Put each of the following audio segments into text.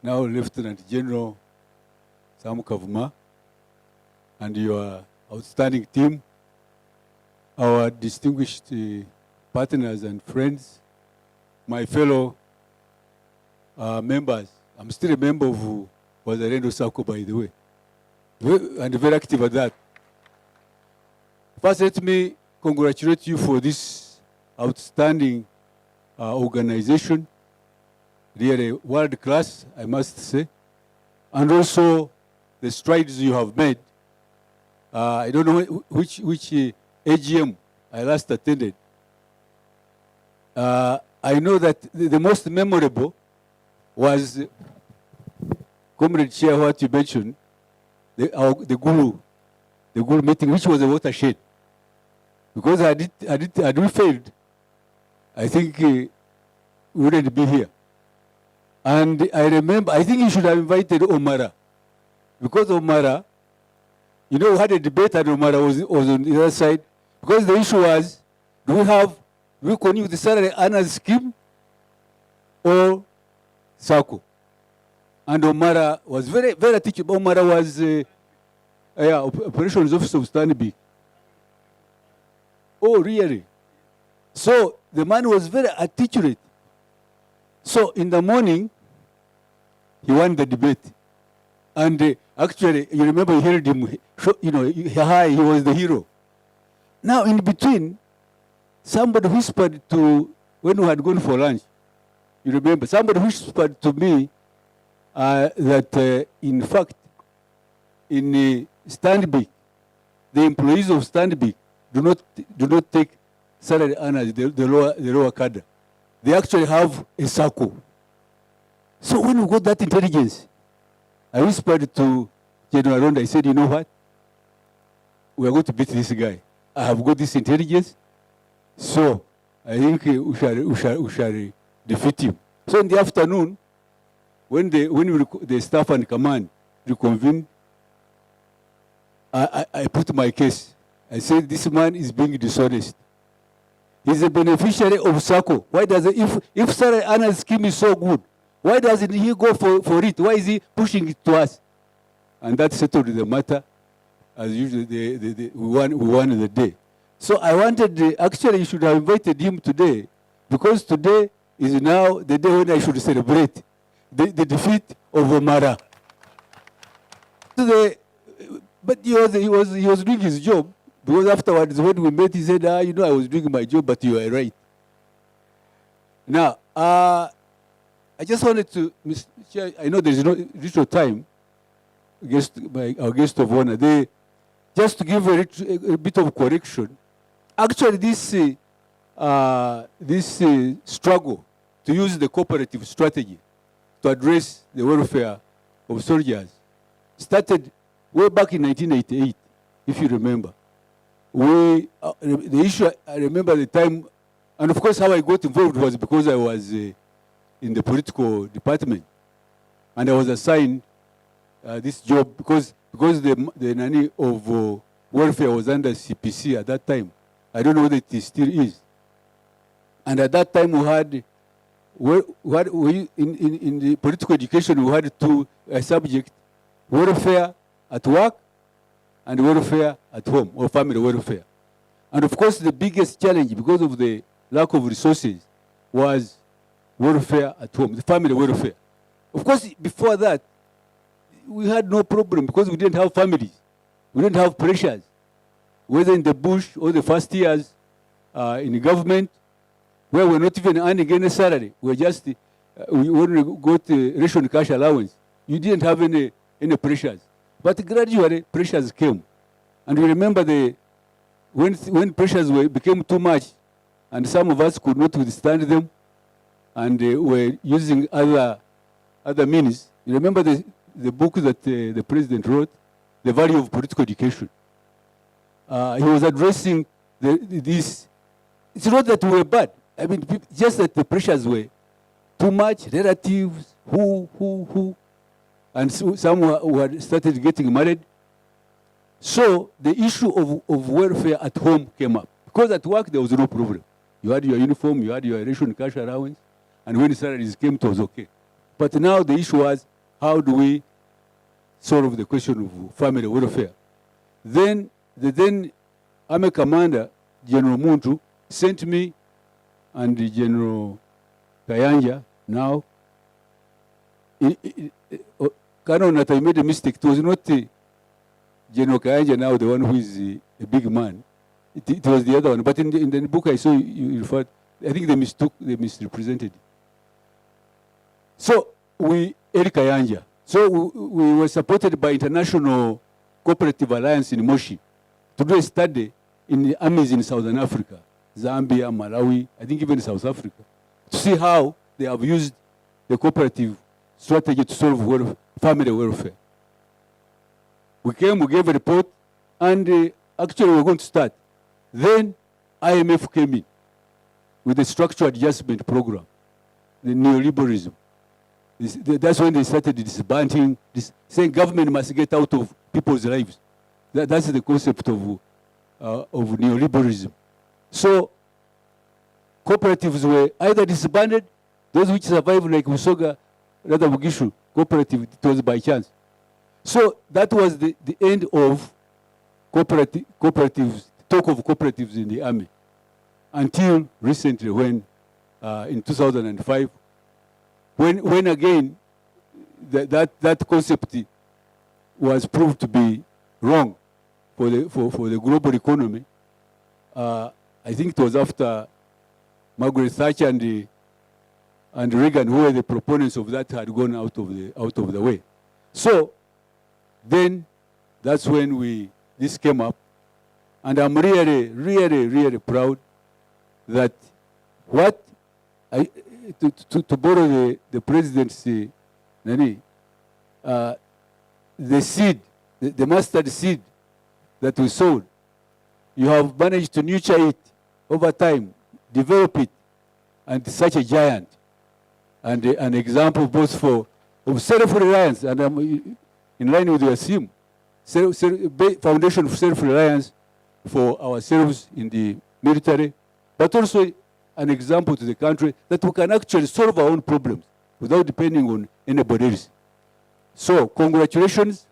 now Lieutenant General Sam Kavuma, and your outstanding team, our distinguished partners and friends, my fellow members. I'm still a member of Wazalendo Circle, by the way, and very active at that. First, let me congratulate you for this outstanding organization, really world class, I must say, and also the strides you have made. I don't know which AGM I last attended. I know that the most memorable was Comrade Chair, what you mentioned, the Guru meeting, which was a watershed. Because had we failed, I think we wouldn't be here. And I remember, I think you should have invited Omara. Because Omara, you know, we had a debate and Omara was on the other side. Because the issue was, do we continue with the salary earners scheme or SACCO? And Omara was very, very teachable. Omara was operations officer of Stanbic. Oh, really? So the man was very articulate. So in the morning, he won the debate. And actually, you remember you heard him, you know, he was the hero. Now in between, somebody whispered to, when we had gone for lunch, you remember, somebody whispered to me that in fact, in Stanbic, the employees of Stanbic do not take salary earners, the lower cadre. They actually have a SACCO. So when we got that intelligence, I whispered to General Ronda, I said, you know what? We are going to beat this guy. I have got this intelligence, so I think we shall defeat him. So in the afternoon, when the staff and command reconvened, I put my case. I said, this man is being dishonest. He's a beneficiary of SACCO. Why does it, if salary earners scheme is so good, why doesn't he go for it? Why is he pushing it to us? And that settled the matter. As usual, we won the day. So I wanted, actually you should have invited him today, because today is now the day when I should celebrate the defeat of Omara. But he was doing his job, because afterwards when we met, he said, you know, I was doing my job, but you are right. Now, I just wanted to, Mr. Chair, I know there is no little time, our guest of honor, just to give a bit of correction. Actually, this struggle to use the cooperative strategy to address the welfare of soldiers started way back in 1988, if you remember. The issue, I remember the time, and of course how I got involved was because I was in the political department, and I was assigned this job because the nanny of welfare was under CPC at that time. I don't know whether it still is. And at that time in the political education we had two subjects: welfare at work and welfare at home, or family welfare. And of course the biggest challenge, because of the lack of resources, was welfare at home, the family welfare. Of course, before that, we had no problem because we didn't have families. We didn't have pressures. Whether in the bush or the first years in the government, where we're not even earning any salary. We're just, when we got ration cash allowance, you didn't have any pressures. But gradually, pressures came. And we remember when pressures became too much, and some of us could not withstand them, and were using other means. You remember the book that the president wrote, The Value of Political Education. He was addressing this. It's not that we were bad. I mean, just that the pressures were too much, relatives, who, and some who had started getting married. So the issue of welfare at home came up. Because at work, there was no problem. You had your uniform, you had your ration cash allowance, and when salaries came, it was okay. But now the issue was, how do we solve the question of family welfare? Then the then Army Commander, General Muntu, sent me and General Kayanja now. Canon that I made a mistake. It was not General Kayanja now, the one who is a big man. It was the other one. But in the book I saw you referred, I think they misrepresented. So Eric Kayanja. So we were supported by International Cooperative Alliance in Moshi to do a study in the armies in Southern Africa, Zambia, Malawi, I think even South Africa, to see how they have used the cooperative strategy to solve family welfare. We came, we gave a report, and actually we were going to start. Then IMF came in with the structural adjustment program, the neoliberalism. That's when they started disbanding, saying government must get out of people's lives. That's the concept of neoliberalism. So cooperatives were either disbanded, those which survived, like Usoga, rather Bugishu cooperative, it was by chance. So that was the end of cooperatives, talk of cooperatives in the army, until recently when, in 2005, when again that concept was proved to be wrong for the global economy. I think it was after Margaret Thatcher and Reagan, who were the proponents of that, had gone out of the way. So then that's when this came up, and I'm really, really, really proud that to borrow the president's the seed, the mustard seed that we sowed, you have managed to nurture it over time, develop it, and such a giant, and an example both of self-reliance, and in line with your theme, foundation of self-reliance for ourselves in the military, but also an example to the country that we can actually solve our own problems without depending on anybody else. So congratulations,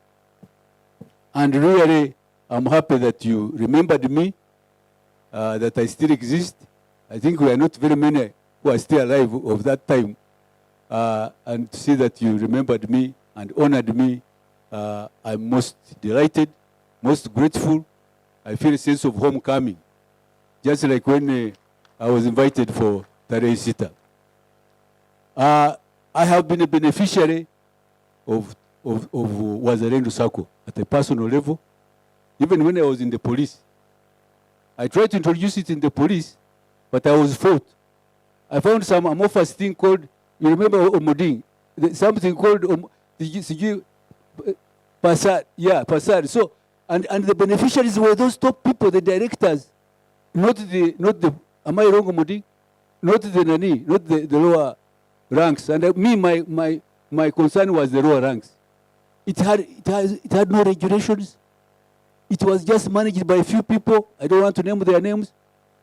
and really I'm happy that you remembered me, that I still exist. I think we are not very many who are still alive of that time, and to see that you remembered me and honored me, I'm most delighted, most grateful. I feel a sense of homecoming, just like when I was invited for Tarehe Sita. I have been a beneficiary of Wazalendo Circle at a personal level, even when I was in the police. I tried to introduce it in the police, but I was fought. I found some amorphous thing called, you remember Omoding, something called Passad, yeah, Passad. So, and the beneficiaries were those top people, the directors, not the am I wrong, Omoding? Not the lower ranks. And my concern was the lower ranks. It had no regulations. It was just managed by a few people. I don't want to name their names.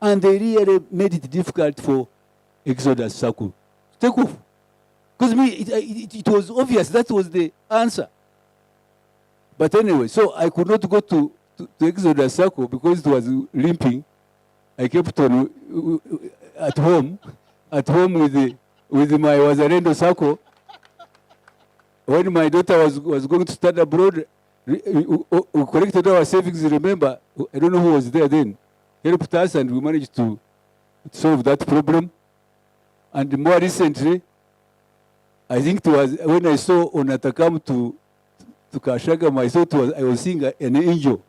And they really made it difficult for Exodus Circle to take off. Because it was obvious that was the answer. But anyway, so I could not go to Exodus Circle because it was limping. I kept on at home with my Wazalendo Circle. When my daughter was going to study abroad, we collected our savings, remember, I don't know who was there then, helped us, and we managed to solve that problem. And more recently, I think it was when I saw Onatakam to Kashagam, I thought I was seeing an angel,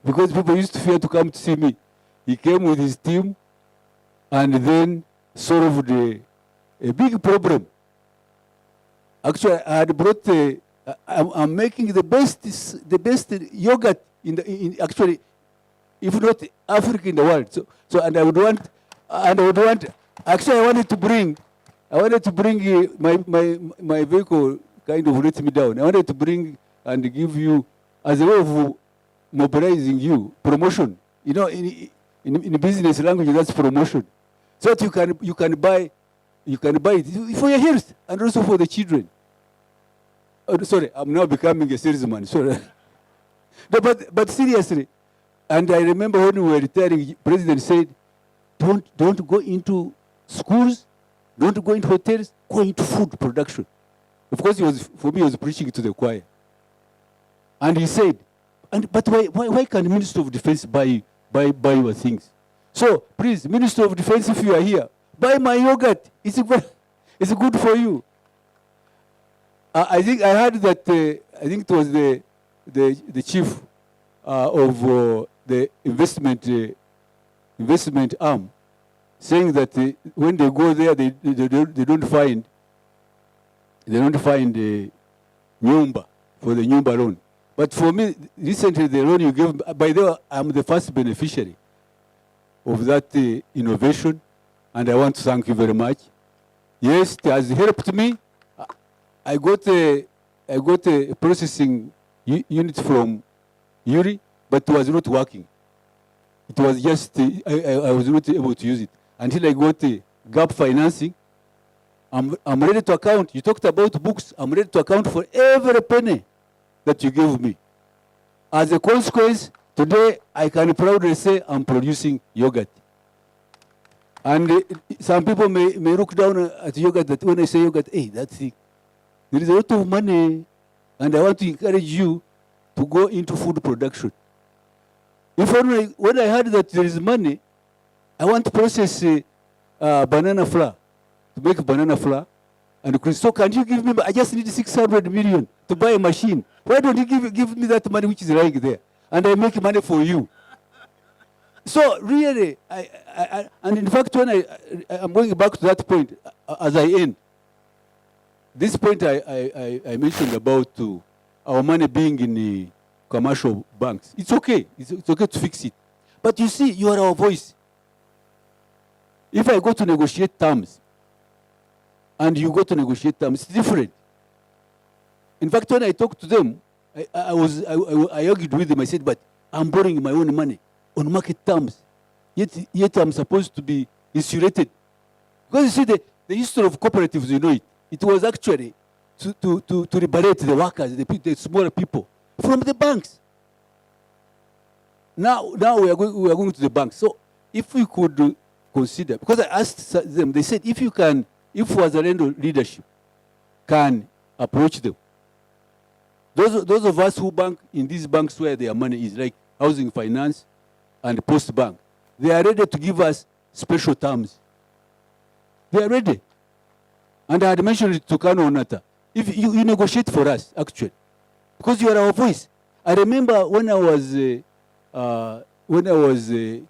because people used to fear to come to see me. He came with his team and then solved a big problem. Actually, I had brought I'm making the best yogurt in actually, if not Africa, in the world. So and I would want actually I wanted to bring my vehicle kind of let me down. I wanted to bring and give you as a way of mobilizing you, promotion. You know, in business language, that's promotion. So that you can buy it for your health and also for the children. Oh, sorry, I'm now becoming a salesman. Sorry. No, but seriously, and I remember when we were retiring, President said, don't go into schools, don't go into hotels, go into food production. Of course, for me, he was preaching to the choir. And he said, but why can't the Minister of Defense buy your things? So, please, Minister of Defense, if you are here, buy my yogurt. It's good for you. I think I heard that, I think it was the chief of the investment arm saying that when they go there, they don't find nyumba for the nyumba loan. But for me, recently the loan you gave, by the way, I'm the first beneficiary of that innovation, and I want to thank you very much. Yes, it has helped me. I got a processing unit from Yuri, but it was not working. It was just, I was not able to use it until I got gap financing. I'm ready to account. You talked about books. I'm ready to account for every penny that you gave me. As a consequence, today I can proudly say I'm producing yogurt. And some people may look down at yogurt, that when I say yogurt, hey, that's it. There is a lot of money, and I want to encourage you to go into food production. If only, when I heard that there is money, I want to process banana flour, to make banana flour. And so can you give me, I just need 600 million to buy a machine. Why don't you give me that money which is lying there? And I make money for you. So really, and in fact, when I'm going back to that point, as I end, this point I mentioned about our money being in the commercial banks. It's okay. It's okay to fix it. But you see, you are our voice. If I go to negotiate terms, and you go to negotiate terms, it's different. In fact, when I talked to them, I argued with them. I said, but I'm borrowing my own money on market terms. Yet I'm supposed to be insulated. Because you see, the history of cooperatives, you know it. It was actually to liberate the workers, the smaller people, from the banks. Now we are going to the banks. So if we could consider, because I asked them, they said if Wazalendo leadership can approach them, those of us who bank in these banks where their money is, like housing finance and post bank, they are ready to give us special terms. They are ready. And I had mentioned it to Kano Onata. If you negotiate for us, actually, because you are our voice. I remember when I was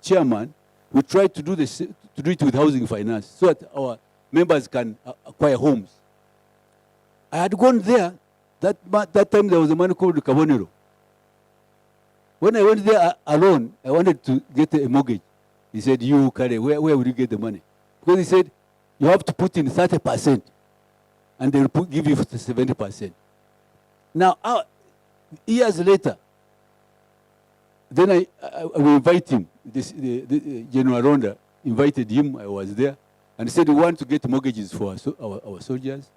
chairman, we tried to do it with housing finance so that our members can acquire homes. I had gone there. That time there was a man called Kabonero. When I went there alone, I wanted to get a mortgage. He said, "You, Kale, where will you get the money?" Because he said, you have to put in 30%, and they will give you 70%. Now, years later, then I will invite him. The General Ronda invited him. I was there, and he said, "We want to get mortgages for our soldiers.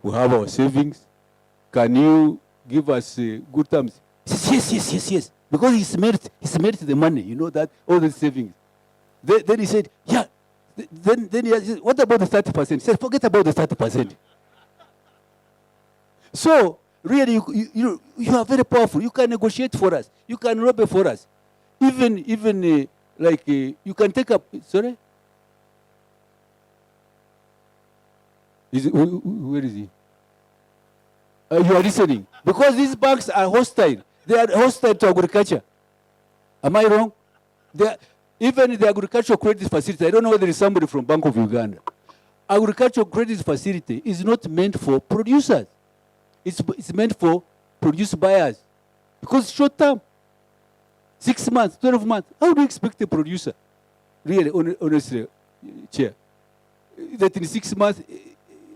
We have our savings. Can you give us good terms?" He says, yes. Because he smelt the money, you know, that all the savings. Then he said, yeah. Then he said, what about the 30%? He said, forget about the 30%. So, really, you are very powerful. You can negotiate for us. You can lobby for us. Even you can take up, sorry? Where is he? You are listening. Because these banks are hostile. They are hostile to agriculture. Am I wrong? Even the agricultural credit facility, I don't know whether there is somebody from Bank of Uganda. Agricultural credit facility is not meant for producers. It's meant for produce buyers. Because short term, 6 months, 12 months, how do you expect a producer? Really, honestly, Chair, that in 6 months,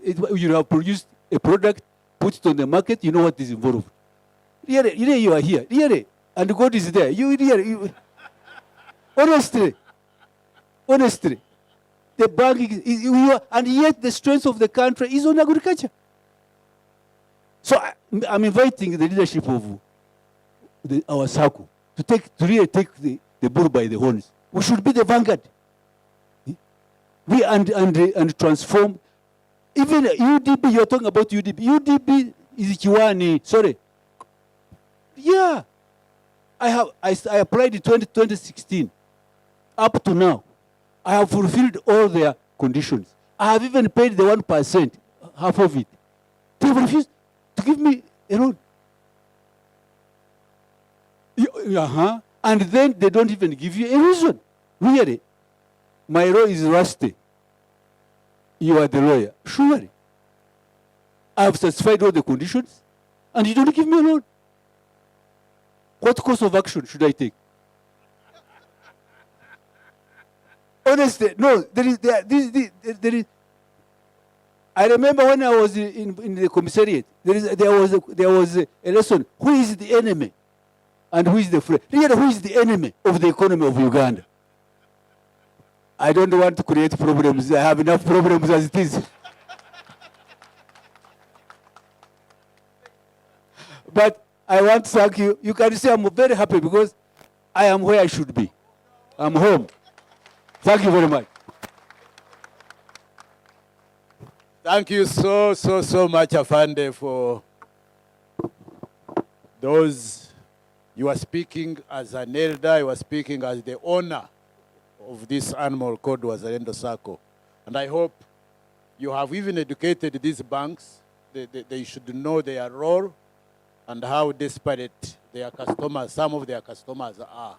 you have produced a product, put it on the market, you know what is involved. Really, you are here. Really, and God is there. Honestly, the bank and yet the strength of the country is on agriculture. So I'm inviting the leadership of our circle to really take the bull by the horns. We should be the vanguard. We and transform. Even UDP, you're talking about UDP. UDP is Kiwani. Sorry. Yeah. I applied in 2016. Up to now, I have fulfilled all their conditions. I have even paid the 1%, half of it. They have refused to give me a loan. And then they don't even give you a reason. Really. My law is rusty. You are the lawyer. Surely. I have satisfied all the conditions, and you don't give me a loan. What course of action should I take? Honestly, no, there is. I remember when I was in the commissariat, there was a lesson. Who is the enemy and who is the friend? Really, who is the enemy of the economy of Uganda? I don't want to create problems. I have enough problems as it is. But I want to thank you. You can see I'm very happy because I am where I should be. I'm home. Thank you very much. Thank you so much, Afande, for those. You are speaking as an elder, you are speaking as the owner of this animal called Wazalendo Circle. And I hope you have even educated these banks. They should know their role and how desperate their customers, some of their customers are.